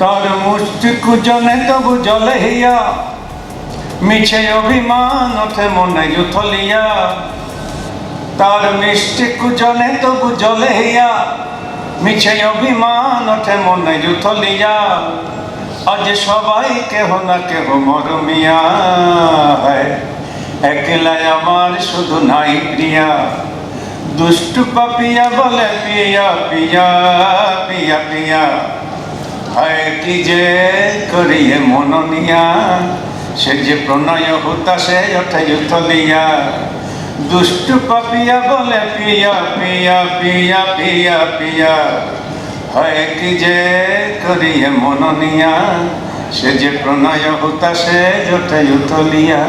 তার মুষ্টি কুজনে তবু জলে হিয়া, মিছে অভিমান ওঠে মনে জুথলিয়া। তার মিষ্টি কুজনে তবু জলে হিয়া, মিছে অভিমান ওঠে মনে জুথলিয়া। আজ সবাই কেহ না কেহ মরমিয়া, একলা আমার শুধু নাই প্রিয়া। দুষ্টু পাপিয়া বলে পিয়া পিয়া পিয়া পিয়া, হায় কি যে করিয়ে মননিয়া। সে যে প্রণয় হুতাশে ওঠে জুথলিয়া। দুষ্টু পাপিয়া বলে পিয়া পিয়া পিয়া পিয়া পিয়া, হায় কি যে করিয়ে মননিয়া। সে যে প্রণয় হুতাশে ওঠে জুথলিয়া।